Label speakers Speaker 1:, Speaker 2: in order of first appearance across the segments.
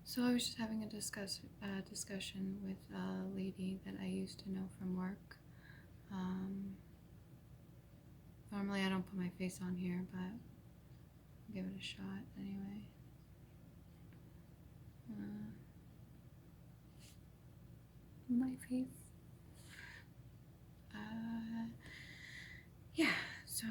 Speaker 1: So I was just having a discussion with a lady that I used to know from work. Um, Normally I don't put my face on here, but I'll give it a shot anyway. Uh, my face. Uh, yeah. So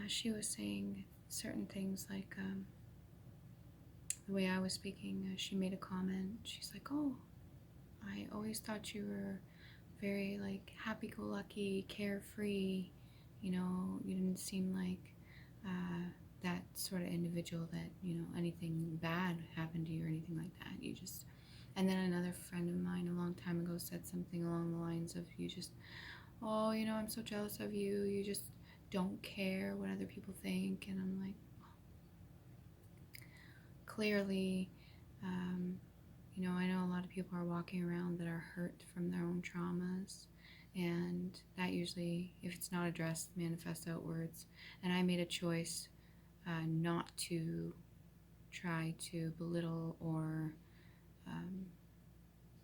Speaker 1: she was saying certain things like the way I was speaking. She made a comment. She's like, "Oh, I always thought you were very like happy-go-lucky, carefree. You didn't seem like that sort of individual that anything bad happened to you or anything like that. You just." And then another friend of mine a long time ago said something along the lines of, "You just, oh, I'm so jealous of you. You just don't care what other people think." And I'm like, clearly, um, I know a lot of people are walking around that are hurt from their own traumas, and that usually, if it's not addressed, manifests outwards. And I made a choice not to try to belittle or um,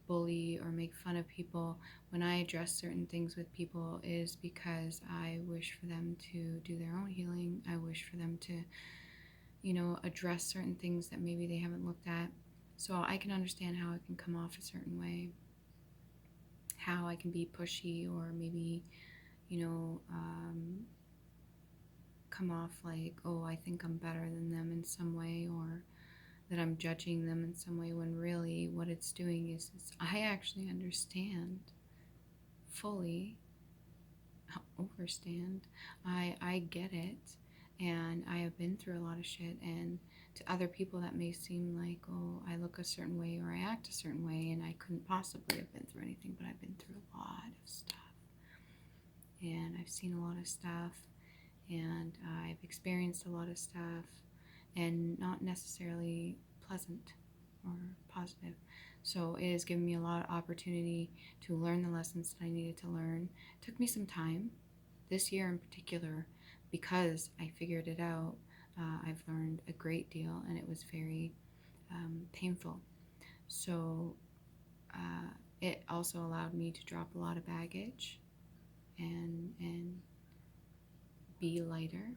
Speaker 1: bully or make fun of people when I address certain things with people, is because I wish for them to do their own healing. I wish for them to, address certain things that maybe they haven't looked at. So I can understand how it can come off a certain way, how I can be pushy, or maybe, you know, um, come off like, oh, I think I'm better than them in some way, or that I'm judging them in some way, when really what it's doing is I actually understand fully, overstand. I get it, and I have been through a lot of shit. And to other people, that may seem like, oh, I look a certain way or I act a certain way, and I couldn't possibly have been through anything, but I've been through a lot of stuff, and I've seen a lot of stuff, and I've experienced a lot of stuff, and not necessarily pleasant or positive. So it has given me a lot of opportunity to learn the lessons that I needed to learn. It took me some time, this year in particular, because I figured it out. I've learned a great deal, and it was very painful. So it also allowed me to drop a lot of baggage and be lighter.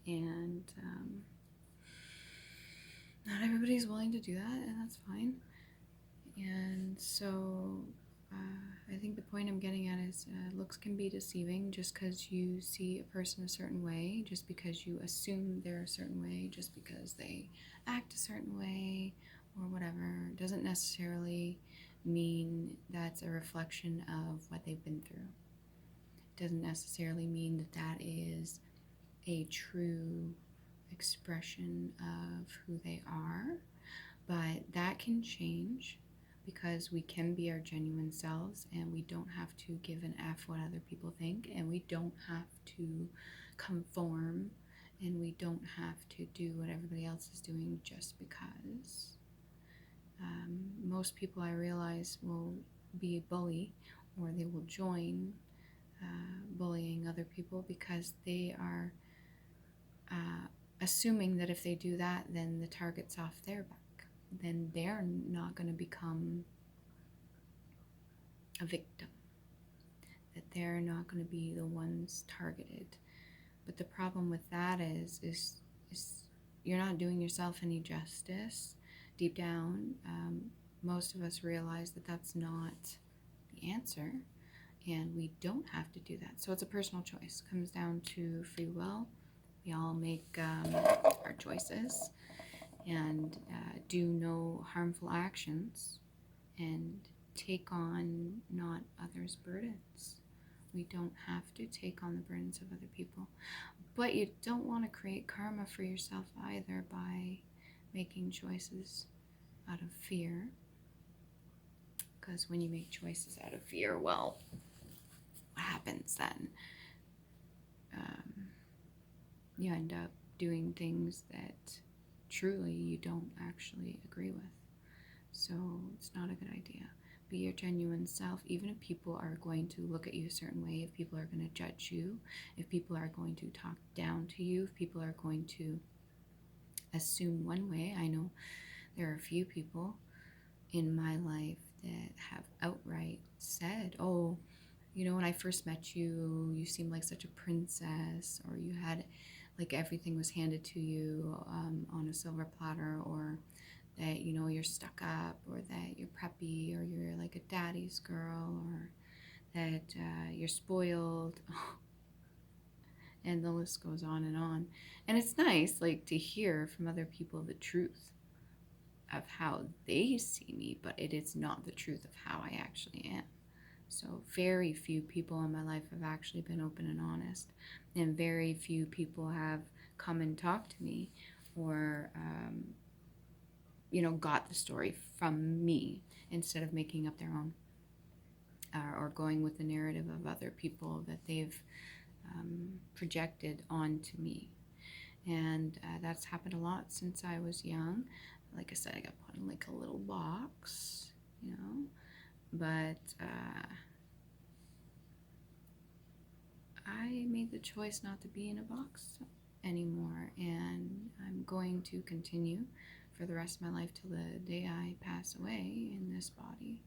Speaker 1: And not everybody's willing to do that, and that's fine. And so I think the point I'm getting at is looks can be deceiving. Just because you see a person a certain way, just because you assume they're a certain way, just because they act a certain way or whatever, doesn't necessarily mean that's a reflection of what they've been through. Doesn't necessarily mean that that is a true expression of who they are, but that can change, because we can be our genuine selves, and we don't have to give an F what other people think, and we don't have to conform, and we don't have to do what everybody else is doing just because. Most people, I realize, will be a bully, or they will join bullying other people because they are assuming that if they do that, then the target's off their back. Then they're not going to become a victim, that they're not going to be the ones targeted. But the problem with that is you're not doing yourself any justice. Deep down, most of us realize that that's not the answer, and we don't have to do that. So it's a personal choice. It comes down to free will. We all make our choices, and do no harmful actions, and take on not others' burdens. We don't have to take on the burdens of other people. But you don't want to create karma for yourself either by making choices out of fear. Because when you make choices out of fear, well, what happens then? You end up doing things that truly you don't actually agree with. So it's not a good idea. Be your genuine self, even if people are going to look at you a certain way, if people are going to judge you, if people are going to talk down to you, if people are going to assume one way. I know There are a few people in my life that have outright said, oh, you know, when I first met you, you seemed like such a princess, or you had like everything was handed to you on a silver platter, or that, you know, you're stuck up, or that you're preppy, or you're like a daddy's girl, or that you're spoiled. And the list goes on and on. And it's nice, like, to hear from other people the truth of how they see me, but it is not the truth of how I actually am. So very few people in my life have actually been open and honest, and very few people have come and talked to me, or you know, got the story from me instead of making up their own, or going with the narrative of other people that they've projected onto me. And that's happened a lot since I was young. Like I said, I got put in like a little box, you know, but I made the choice not to be in a box anymore, and I'm going to continue for the rest of my life till the day I pass away in this body.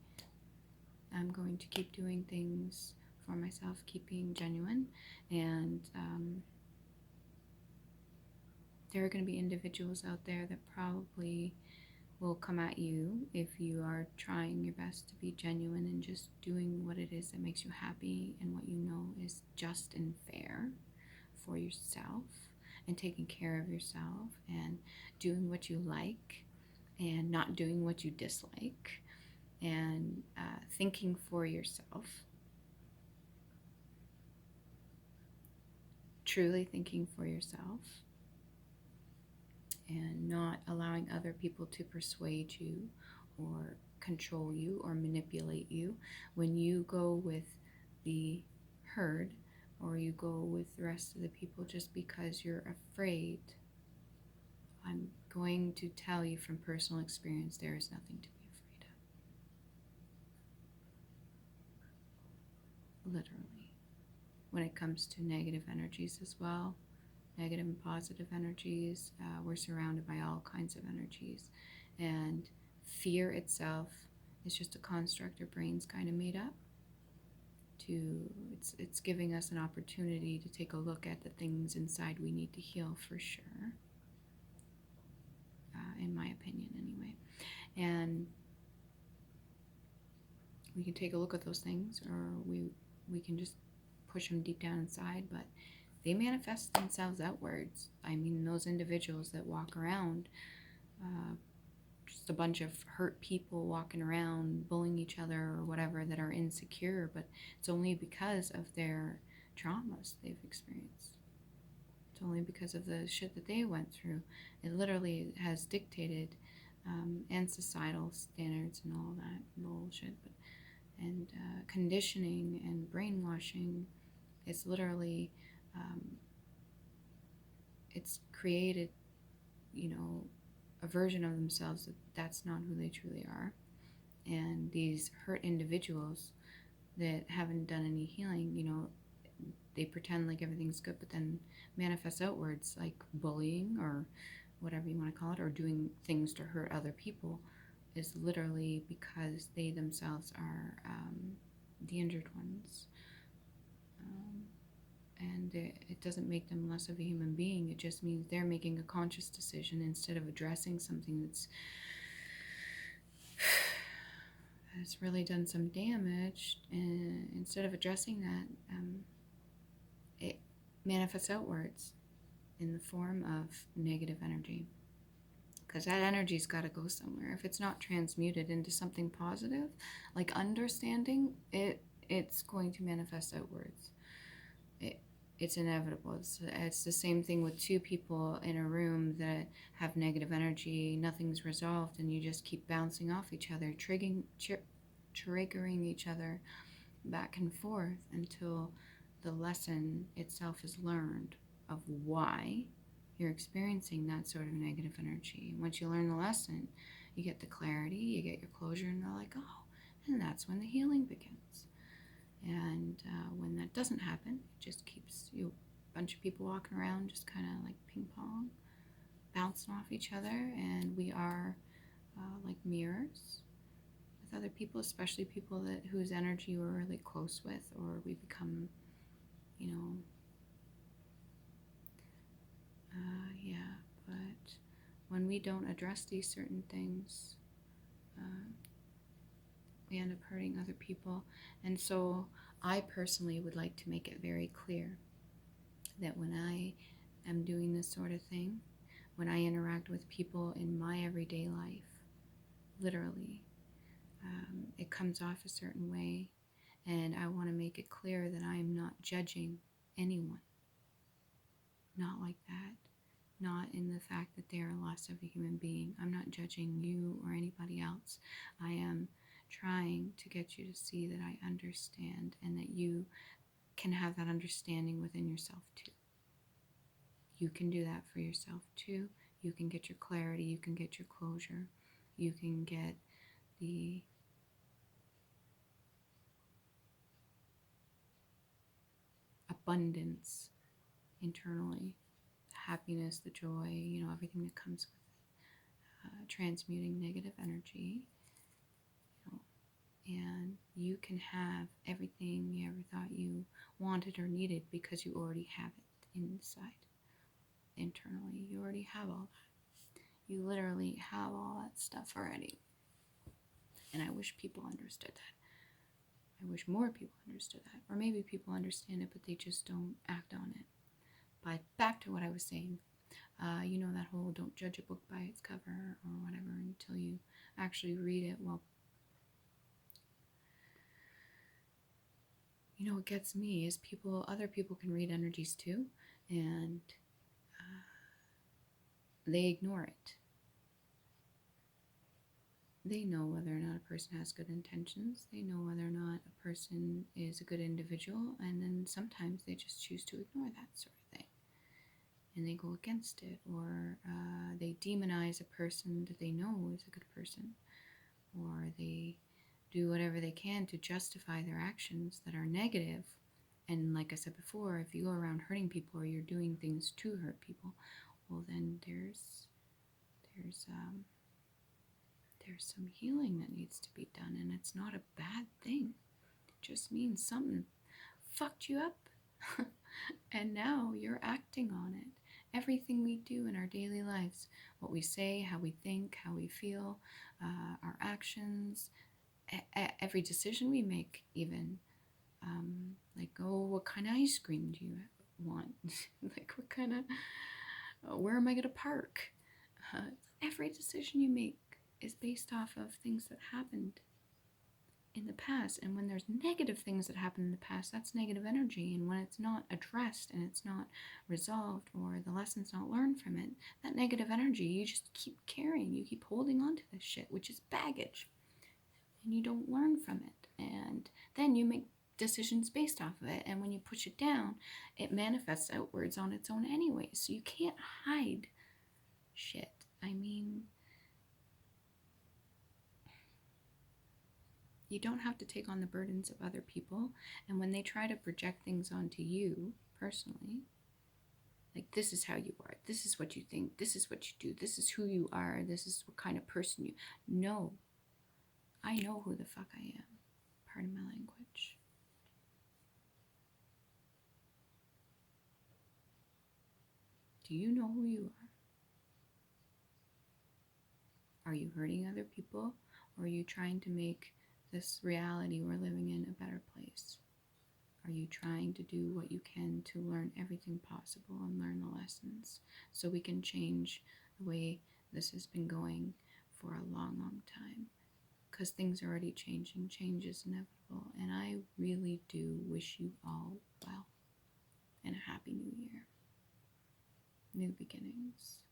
Speaker 1: I'm going to keep doing things for myself, keep being genuine, and there are going to be individuals out there that probably will come at you if you are trying your best to be genuine and just doing what it is that makes you happy and what you know is just and fair for yourself, and taking care of yourself and doing what you like and not doing what you dislike, and thinking for yourself, truly thinking for yourself, and not allowing other people to persuade you or control you or manipulate you. When you go with the herd, or you go with the rest of the people just because you're afraid, I'm going to tell you from personal experience, there is nothing to be afraid of. Literally. When it comes to negative energies as well, negative and positive energies, we're surrounded by all kinds of energies. And fear itself is just a construct our brain's kind of made up. It's giving us an opportunity to take a look at the things inside we need to heal, for sure, in my opinion anyway. And we can take a look at those things, or we can just push them deep down inside, but they manifest themselves outwards. I mean, those individuals that walk around, just a bunch of hurt people walking around bullying each other or whatever, that are insecure, but it's only because of their traumas they've experienced. It's only because of the shit that they went through. It literally has dictated, and societal standards and all that bullshit, and conditioning and brainwashing. It's literally, it's created, you know, a version of themselves that's not who they truly are. And these hurt individuals that haven't done any healing, you know, they pretend like everything's good, but then manifest outwards like bullying or whatever you want to call it, or doing things to hurt other people, is literally because they themselves are the injured ones. And it doesn't make them less of a human being. It just means they're making a conscious decision, instead of addressing something that's really done some damage. And instead of addressing that, it manifests outwards in the form of negative energy, because that energy's got to go somewhere. If it's not transmuted into something positive, like understanding, it's going to manifest outwards. It's inevitable. It's the same thing with two people in a room that have negative energy. Nothing's resolved, and you just keep bouncing off each other, triggering each other back and forth until the lesson itself is learned of why you're experiencing that sort of negative energy. And once you learn the lesson, you get the clarity, you get your closure, and they're like, oh, and that's when the healing begins. And when that doesn't happen, it just keeps a bunch of people walking around just kind of like ping pong, bouncing off each other. And we are like mirrors with other people, especially people that whose energy we're really close with, or we become, you know, yeah. But when we don't address these certain things, uh, we end up hurting other people. And so I personally would like to make it very clear that when I am doing this sort of thing, when I interact with people in my everyday life, literally, it comes off a certain way. And I want to make it clear that I am not judging anyone. Not like that. Not in the fact that they are less of a human being. I'm not judging you or anybody else. I am trying to get you to see that I understand and that you can have that understanding within yourself too. You can do that for yourself too. You can get your clarity, you can get your closure, you can get the abundance internally, the happiness, the joy, everything that comes with transmuting negative energy. And you can have everything you ever thought you wanted or needed because you already have it inside, internally. You already have all that. You literally have all that stuff already. And I wish people understood that. I wish more people understood that. Or maybe people understand it, but they just don't act on it. But back to what I was saying. That whole don't judge a book by its cover or whatever until you actually read it. Well, what gets me is other people can read energies too, and they ignore it. They know whether or not a person has good intentions. They know whether or not a person is a good individual, and then sometimes they just choose to ignore that sort of thing. And they go against it, or they demonize a person that they know is a good person, or they do whatever they can to justify their actions that are negative. And like I said before, if you go around hurting people or you're doing things to hurt people, well then there's some healing that needs to be done, and it's not a bad thing. It just means something fucked you up and now you're acting on it. Everything we do in our daily lives, what we say, how we think, how we feel, our actions, every decision we make, even like, what kind of ice cream do you want? Like, what kind of, where am I going to park? Every decision you make is based off of things that happened in the past. And when there's negative things that happen in the past, that's negative energy. And when it's not addressed and it's not resolved, or the lesson's not learned from it, that negative energy, you just keep carrying. You keep holding on to this shit, which is baggage. And you don't learn from it. And then you make decisions based off of it. And when you push it down, it manifests outwards on its own anyway. So you can't hide shit. I mean, you don't have to take on the burdens of other people. And when they try to project things onto you personally, like, this is how you are, this is what you think, this is what you do, this is who you are, this is what kind of person you... No. I know who the fuck I am. Pardon my language. Do you know who you are? Are you hurting other people? Or are you trying to make this reality we're living in a better place? Are you trying to do what you can to learn everything possible and learn the lessons so we can change the way this has been going for a long, long time? Because things are already changing. Change is inevitable. And I really do wish you all well. And a happy new year. New beginnings.